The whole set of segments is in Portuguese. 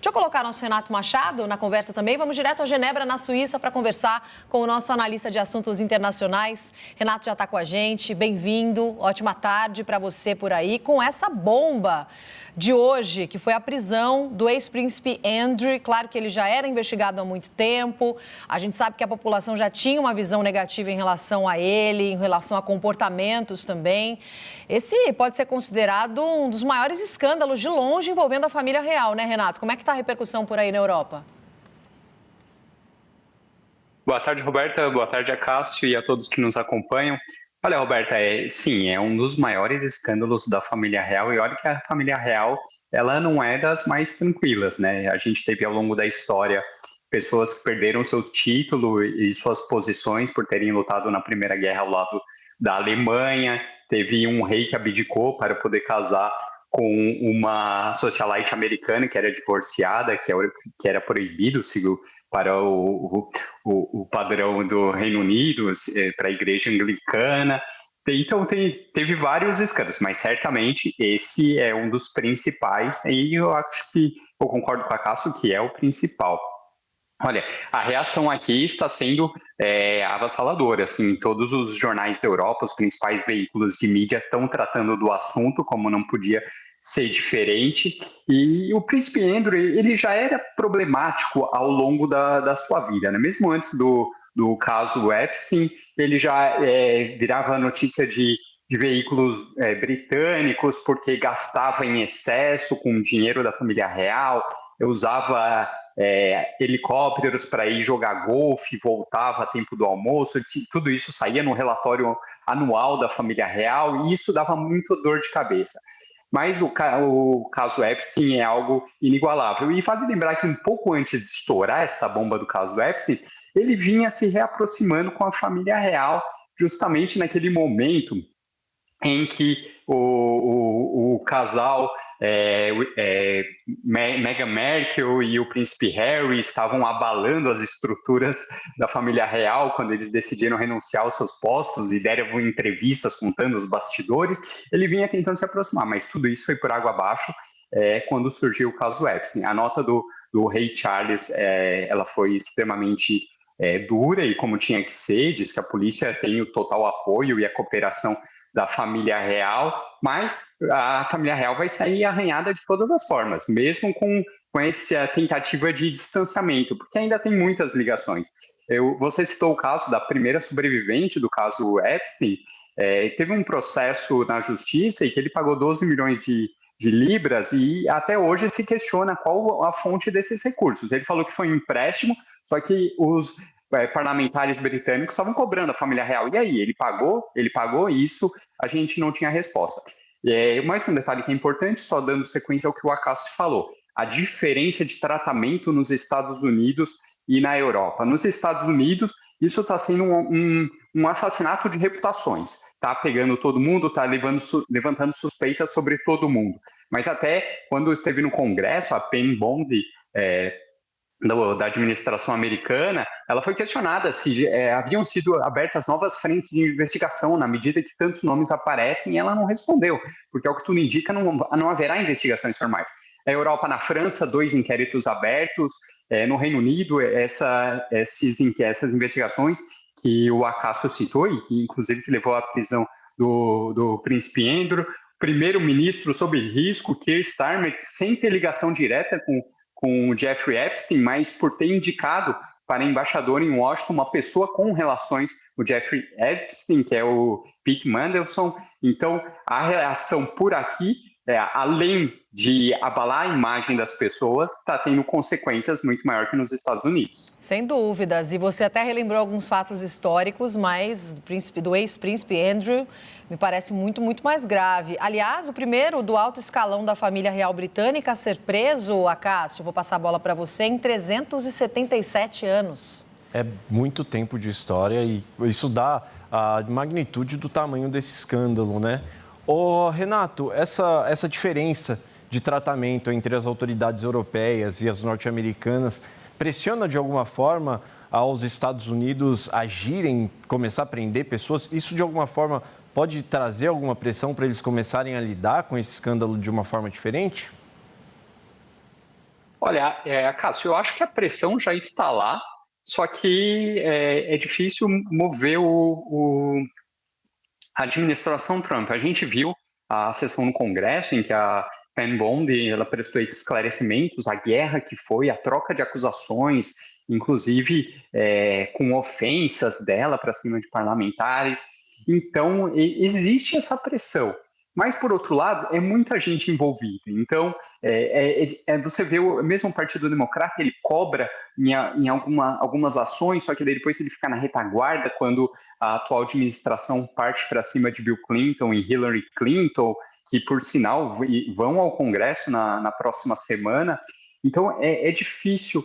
Deixa eu colocar nosso Renato Machado na conversa também. Vamos direto a Genebra, na Suíça, para conversar com o nosso analista de assuntos internacionais. Renato já está com a gente. Bem-vindo. Ótima tarde para você por aí. Com essa bomba de hoje, que foi a prisão do ex-príncipe Andrew. Claro que ele já era investigado há muito tempo. A gente sabe que a população já tinha uma visão negativa em relação a ele, em relação a comportamentos também. Esse pode ser considerado um dos maiores escândalos de longe envolvendo a família real, né, Renato? Como é que está a repercussão por aí na Europa? Boa tarde, Roberta. Boa tarde a Cássio e a todos que nos acompanham. Olha, Roberta, sim, é um dos maiores escândalos da família real e olha que a família real, ela não é das mais tranquilas, né? A gente teve ao longo da história pessoas que perderam seu título e suas posições por terem lutado na Primeira Guerra ao lado da Alemanha, teve um rei que abdicou para poder casar com uma socialite americana que era divorciada, que era proibido para o padrão do Reino Unido, para a igreja anglicana. Então, teve vários escândalos, mas certamente esse é um dos principais, e eu acho que eu concordo com a Cássio que é o principal. Olha, a reação aqui está sendo avassaladora. Assim, todos os jornais da Europa, os principais veículos de mídia estão tratando do assunto, como não podia ser diferente. E o príncipe Andrew, ele já era problemático ao longo da sua vida, né? Mesmo antes do caso Epstein, ele já virava notícia de veículos britânicos porque gastava em excesso com o dinheiro da família real, usava helicópteros para ir jogar golfe, voltava a tempo do almoço, tudo isso saía no relatório anual da família real e isso dava muito dor de cabeça. Mas o caso Epstein é algo inigualável. E vale lembrar que um pouco antes de estourar essa bomba do caso Epstein, ele vinha se reaproximando com a família real, justamente naquele momento em que o casal Meghan Markle e o príncipe Harry estavam abalando as estruturas da família real quando eles decidiram renunciar aos seus postos e deram entrevistas contando os bastidores. Ele vinha tentando se aproximar, mas tudo isso foi por água abaixo quando surgiu o caso Epstein. A nota do rei Charles ela foi extremamente dura e como tinha que ser, diz que a polícia tem o total apoio e a cooperação da família real, mas a família real vai sair arranhada de todas as formas, mesmo com essa tentativa de distanciamento, porque ainda tem muitas ligações. Você citou o caso da primeira sobrevivente do caso Epstein, teve um processo na justiça e que ele pagou 12 milhões de libras e até hoje se questiona qual a fonte desses recursos. Ele falou que foi um empréstimo, só que os parlamentares britânicos estavam cobrando a família real. E aí, ele pagou e isso a gente não tinha resposta. Mais um detalhe que é importante, só dando sequência ao que o Acácio falou, a diferença de tratamento nos Estados Unidos e na Europa. Nos Estados Unidos, isso está sendo um assassinato de reputações, está pegando todo mundo, está levantando suspeitas sobre todo mundo. Mas até quando esteve no Congresso, a Penny Bondi, da administração americana, ela foi questionada se haviam sido abertas novas frentes de investigação na medida que tantos nomes aparecem e ela não respondeu, porque ao que tudo indica não haverá investigações formais. A Europa, na França, 2 inquéritos abertos, no Reino Unido, essas investigações que o Acácio citou e que inclusive que levou à prisão do príncipe Andrew, primeiro-ministro sob risco, Keir Starmer, sem ter ligação direta com o Jeffrey Epstein, mas por ter indicado para embaixador em Washington uma pessoa com relações, o Jeffrey Epstein, que é o Pete Mandelson. Então, a reação por aqui, além de abalar a imagem das pessoas, está tendo consequências muito maiores que nos Estados Unidos. Sem dúvidas. E você até relembrou alguns fatos históricos, mas do ex-príncipe Andrew me parece muito, muito mais grave. Aliás, o primeiro do alto escalão da família real britânica a ser preso, Acácio, vou passar a bola para você, em 377 anos. É muito tempo de história e isso dá a magnitude do tamanho desse escândalo, né? Ô, Renato, essa diferença de tratamento entre as autoridades europeias e as norte-americanas pressiona de alguma forma aos Estados Unidos agirem, começar a prender pessoas? Isso de alguma forma pode trazer alguma pressão para eles começarem a lidar com esse escândalo de uma forma diferente? Olha, Cássio, eu acho que a pressão já está lá, só que é difícil mover a administração Trump. A gente viu a sessão no Congresso em que a Pam Bondi ela prestou esclarecimentos, a guerra que foi, a troca de acusações, inclusive com ofensas dela para cima de parlamentares. Então, existe essa pressão. Mas, por outro lado, é muita gente envolvida. Então, você vê mesmo o Partido Democrata, ele cobra em algumas ações, só que daí depois ele fica na retaguarda quando a atual administração parte para cima de Bill Clinton e Hillary Clinton, que, por sinal, vão ao Congresso na próxima semana. Então, é difícil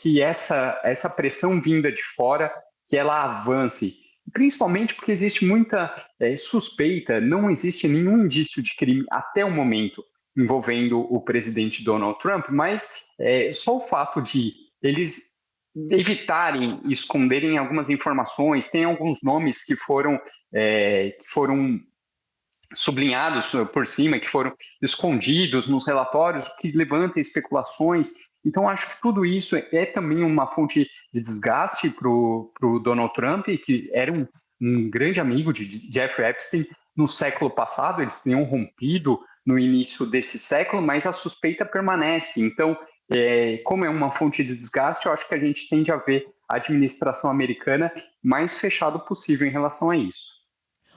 que essa pressão vinda de fora, que ela avance, principalmente porque existe muita suspeita, não existe nenhum indício de crime até o momento envolvendo o presidente Donald Trump, mas só o fato de eles evitarem esconderem algumas informações, tem alguns nomes que foram sublinhados por cima, que foram escondidos nos relatórios, que levanta especulações. Então, acho que tudo isso é também uma fonte de desgaste para o Donald Trump, que era um grande amigo de Jeffrey Epstein no século passado, eles tinham rompido no início desse século, mas a suspeita permanece. Então, como é uma fonte de desgaste, eu acho que a gente tende a ver a administração americana mais fechado possível em relação a isso.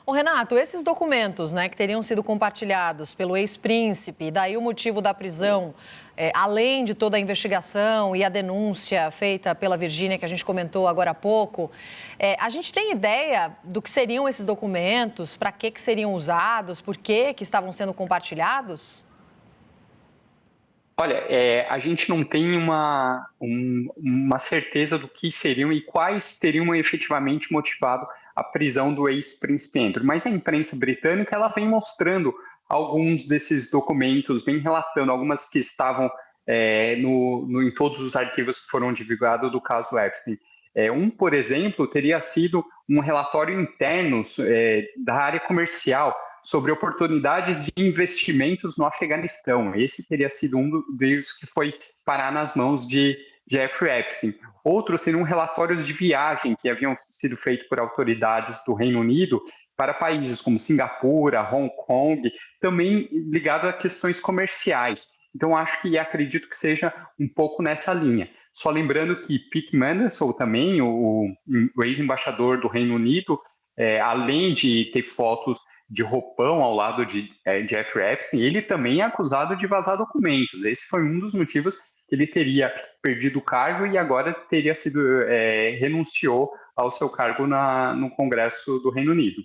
Ô Renato, esses documentos, né, que teriam sido compartilhados pelo ex-príncipe, daí o motivo da prisão, além de toda a investigação e a denúncia feita pela Virgínia, que a gente comentou agora há pouco, a gente tem ideia do que seriam esses documentos, para que seriam usados, por que estavam sendo compartilhados? Olha, a gente não tem uma certeza do que seriam e quais teriam efetivamente motivado a prisão do ex-príncipe Andrew, mas a imprensa britânica ela vem mostrando alguns desses documentos, vem relatando algumas que estavam em todos os arquivos que foram divulgados do caso Epstein. Por exemplo, teria sido um relatório interno da área comercial sobre oportunidades de investimentos no Afeganistão. Esse teria sido um dos que foi parar nas mãos de Jeffrey Epstein. Outros seriam relatórios de viagem que haviam sido feitos por autoridades do Reino Unido para países como Singapura, Hong Kong, também ligado a questões comerciais. Então, acredito que seja um pouco nessa linha. Só lembrando que Pete Mandelson também, o ex-embaixador do Reino Unido, além de ter fotos de roupão ao lado de Jeffrey Epstein, ele também é acusado de vazar documentos. Esse foi um dos motivos que ele teria perdido o cargo e agora teria renunciou ao seu cargo no Congresso do Reino Unido.